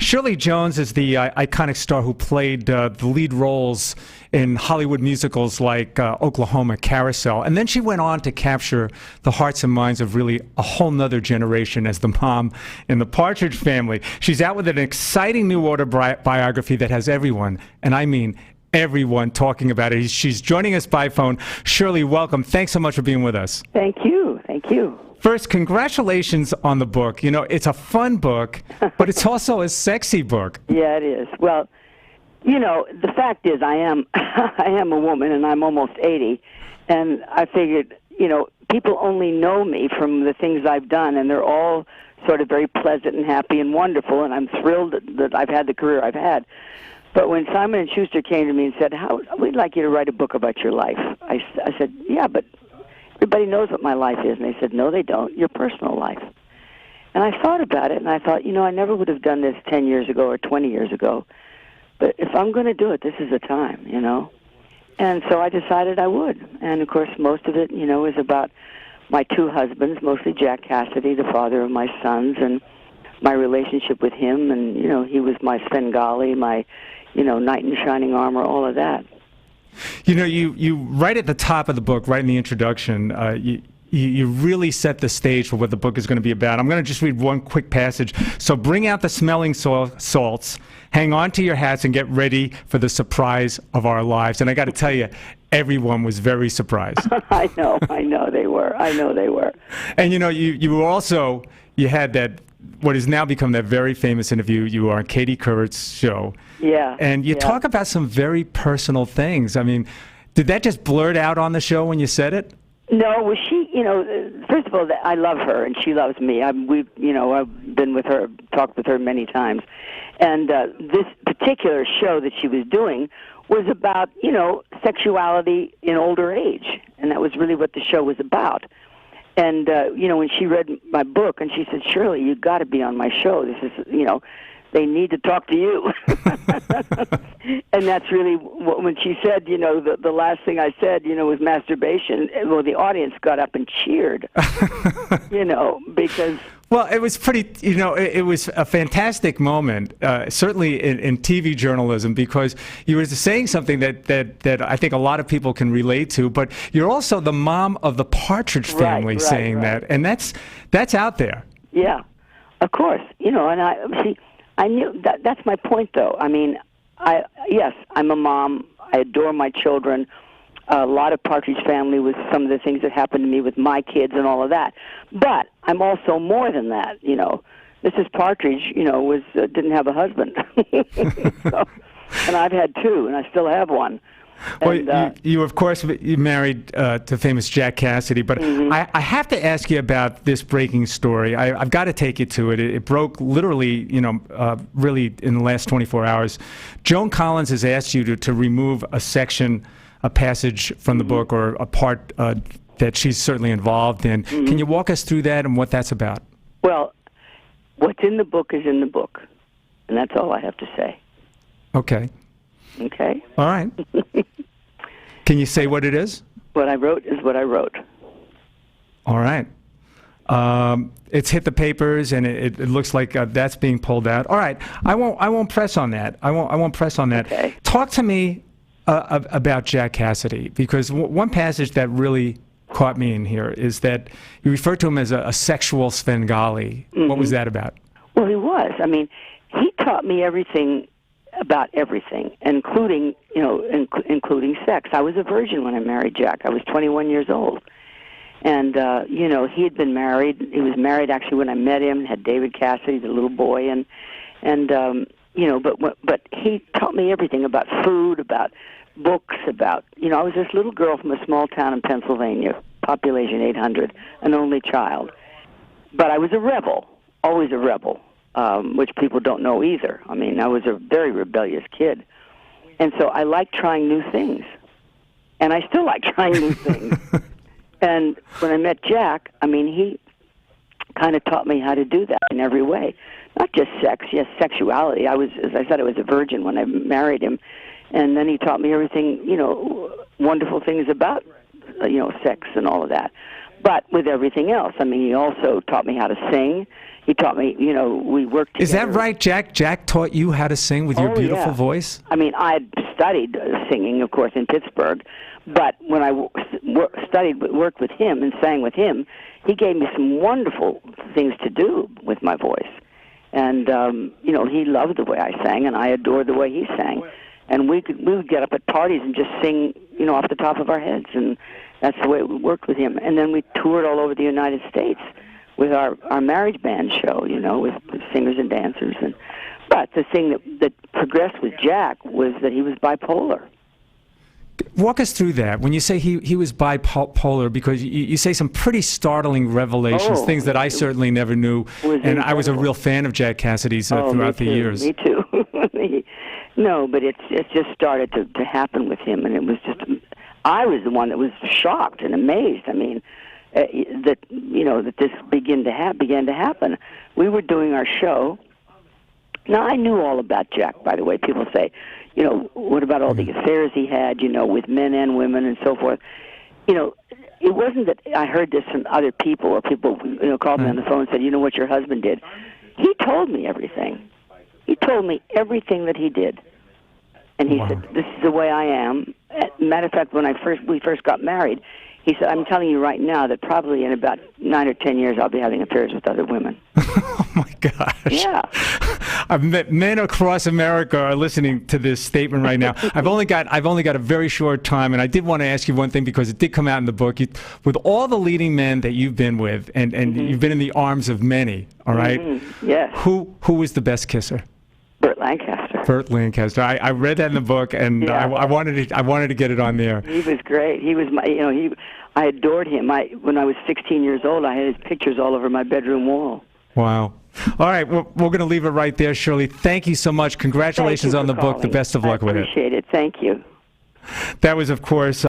Shirley Jones is the iconic star who played the lead roles in Hollywood musicals like Oklahoma, Carousel. And then she went on to capture the hearts and minds of really a whole nother generation as the mom in the Partridge Family. She's out with an exciting new autobiography that has everyone, and I mean everyone, talking about it. She's joining us by phone. Shirley, welcome. Thanks so much for being with us. Thank you. Thank you. First, congratulations on the book. You know, it's a fun book, but it's also a sexy book. Yeah, it is. Well, you know, the fact is I am a woman, and I'm almost 80, and I figured, you know, people only know me from the things I've done, and they're all sort of very pleasant and happy and wonderful, and I'm thrilled that I've had the career I've had. But when Simon & Schuster came to me and said, we'd like you to write a book about your life, I said, yeah, but everybody knows what my life is. And they said, no, they don't. Your personal life. And I thought about it, and I thought, you know, I never would have done this 10 years ago or 20 years ago. But if I'm going to do it, this is the time, you know. And so I decided I would. And, of course, most of it, you know, is about my two husbands, mostly Jack Cassidy, the father of my sons, and my relationship with him. And, you know, he was my Svengali, my, you know, knight in shining armor, all of that. You know, you right at the top of the book, right in the introduction, you really set the stage for what the book is going to be about. I'm going to just read one quick passage. So bring out the smelling salts, hang on to your hats, and get ready for the surprise of our lives. And I got to tell you, everyone was very surprised. I know they were. And, you know, you had that, what has now become that very famous interview. You were on Katie Couric's show. Yeah. And you talk about some very personal things. I mean, did that just blurt out on the show when you said it? No, well, she, you know, first of all, I love her and she loves me. I've been with her, talked with her many times. And this particular show that she was doing was about, you know, sexuality in older age. And that was really what the show was about. And, you know, when she read my book and she said, Shirley, you got to be on my show. This is, you know, they need to talk to you. And that's really when she said, you know, the last thing I said, you know, was masturbation. Well, the audience got up and cheered, you know, because... Well, it was pretty, you know, it was a fantastic moment, certainly in TV journalism, because you were saying something that I think a lot of people can relate to, but you're also the mom of the Partridge Family saying that, and that's out there. Yeah, of course. You know, and I knew that's my point, though. I mean, yes, I'm a mom. I adore my children. A lot of Partridge Family was some of the things that happened to me with my kids and all of that. But I'm also more than that, you know. Mrs. Partridge, you know, didn't have a husband. So, and I've had two, and I still have one. Well, and, you of course, you married to famous Jack Cassidy, but I have to ask you about this breaking story. I've got to take you to it. It broke literally, you know, really in the last 24 hours. Joan Collins has asked you to remove a passage from the book or a part that she's certainly involved in. Can you walk us through that and what that's about? Well, what's in the book is in the book, and that's all I have to say. Okay. Okay? All right. Can you say what it is? What I wrote is what I wrote. All right. It's hit the papers, and it looks like that's being pulled out. All right. I won't press on that. I won't press on that. Okay. Talk to me about Jack Cassidy, because one passage that really caught me in here is that you referred to him as a sexual Svengali. What was that about? Well, he was. I mean, he taught me everything about everything, including, you know, including sex. I was a virgin when I married Jack. I was 21 years old. And, you know, he had been married. He was married actually when I met him, had David Cassidy, the little boy, and you know, but he taught me everything about food, about books, about, you know, I was this little girl from a small town in Pennsylvania, population 800, an only child. But I was a rebel, always a rebel, which people don't know either. I mean, I was a very rebellious kid. And so I like trying new things. And I still like trying new things. And when I met Jack, I mean, he kind of taught me how to do that in every way. Not just sex, yes, sexuality. As I said, I was a virgin when I married him. And then he taught me everything, you know, wonderful things about, you know, sex and all of that. but with everything else. I mean, he also taught me how to sing. He taught me, we worked together. Is that right, Jack? Jack taught you how to sing with your beautiful yeah. voice? I mean, I had studied singing, of course, in Pittsburgh, but when I worked with him and sang with him, he gave me some wonderful things to do with my voice. And, he loved the way I sang, and I adored the way he sang. And we would get up at parties and just sing, off the top of our heads, and that's the way it worked with him. And then we toured all over the United States with our marriage band show, with singers and dancers. But the thing that progressed with Jack was that he was bipolar. Walk us through that. When you say he was bipolar, because you say some pretty startling revelations, things that I certainly never knew, and I was a real fan of Jack Cassidy's throughout the years. Me too. No, but it just started to happen with him, and it was just, I was the one that was shocked and amazed. I mean, that this began to happen. We were doing our show. Now, I knew all about Jack, by the way. People say, what about all the affairs he had, with men and women and so forth. It wasn't that I heard this from other people, or people, called me on the phone and said, what your husband did. He told me everything. He told me everything that he did. And he said, this is the way I am. Matter of fact, when we first got married, he said, I'm telling you right now that probably in about 9 or 10 years I'll be having affairs with other women. Oh, my gosh. Yeah. Men across America are listening to this statement right now. I've only got a very short time, and I did want to ask you one thing because it did come out in the book. With all the leading men that you've been with, and you've been in the arms of many, all right? Yes. Who was the best kisser? Burt Lancaster. Burt Lancaster. I read that in the book, and I wanted to get it on there. He was great. He was my, I adored him. When I was 16 years old, I had his pictures all over my bedroom wall. Wow. All right, we're going to leave it right there, Shirley. Thank you so much. Congratulations on the book. The best of luck with it. I appreciate it. Thank you. That was, of course,